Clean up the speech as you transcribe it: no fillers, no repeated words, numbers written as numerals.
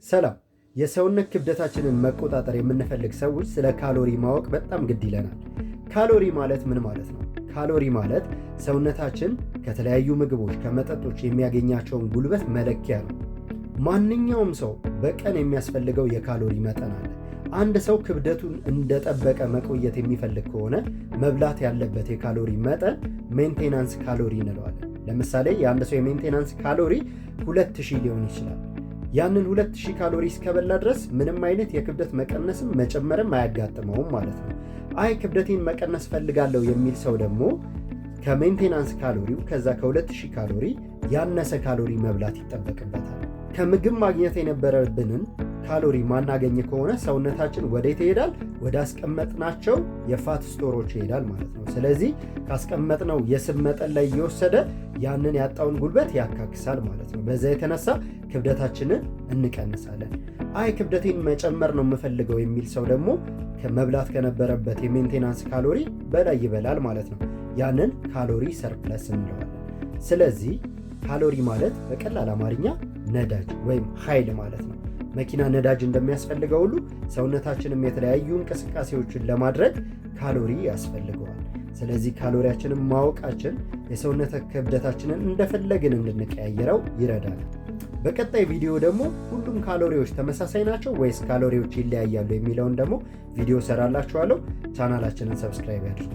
ሰላም። የሰውነት ክብደታችንን መቆጣጠር የምንፈልግ ሰዎች ስለ ካሎሪ ማወቅ በጣም ግድ ይለናል። ካሎሪ ማለት ምን ማለት ነው? ካሎሪ ማለት ሰውነታችን ከተለያዩ ምግቦች፣ ከመጠጦች የሚያገኛቸውን ጉልበት መለኪያ ነው። ማንኛውም ሰው በቀን የሚያስፈልገው የካሎሪ መጠን አለ። አንድ ሰው ክብደቱን እንደጠበቀ መቆየት የሚፈልግ ከሆነ መብላት ያለበት የካሎሪ መጠን ሜንቴናንስ ካሎሪ እንለዋለን። ለምሳሌ የአንድ ሰው የሜንቴናንስ ካሎሪ 2000 ሊሆን ይችላል። ያንን 2000 ካሎሪ እስከበላ ድረስ ምንም አይነት የክብደት መቀነስም መጨመርም አያጋጥመውም ማለት ነው። አይ ክብደቴን መቀነስ ፈልጋለሁ የሚል ሰው ደግሞ ከሜንቴናንስ ካሎሪው ከዛ ከ2000 ካሎሪ ያነሰ ካሎሪ መብላት ይጠበቅበታል። ከምግብ ማግኘት የነበረብንን ካሎሪ ማናገኝ ከሆነ ሰውነታችን ወዴት ይሄዳል? ወደ አስቀመጥናቸው የፋት ስቶሮች ይሄዳል ማለት ነው። ስለዚህ ካስቀመጥነው የስብ መጠን ላይ እየወሰደ ያንን ያጣውን ጉልበት ያካክሳል ማለት ነው። በዛ የተነሳ ክብደታችንን እንቀንሳለን። አይ ክብደቴን መጨመር ነው የምፈልገው የሚል ሰው ደግሞ መብላት ከነበረበት የሜንቴናንስ ካሎሪ በላይ ይበላል ማለት ነው። ያንን ካሎሪ ሰርፕለስ እንለዋለን። ስለዚህ ካሎሪ ማለት በቀላል አማርኛ ነዳጅ ወይም ኃይል ማለት ነው። መኪና ነዳጅ እንደሚያስፈልገው ሁሉ ሰውነታችንም የተለያዩ እንቅስቃሴዎችን ለማድረግ ካሎሪ ያስፈልገዋል። ስለዚህ ካሎሪያችንን ማወቃችን የሰውነት ክብደታችንን እንደፈለግን እንድንቀያየረው ይረዳል። በቀጣይ ቪዲዮ ደግሞ ሁሉም ካሎሪዎች ተመሳሳይ ናቸው ወይስ ካሎሪዎች ይለያያሉ የሚለውን ደግሞ ቪዲዮ ሰራላችኋለሁ። ቻናላችንን ሰብስክራይብ ያድርጉ።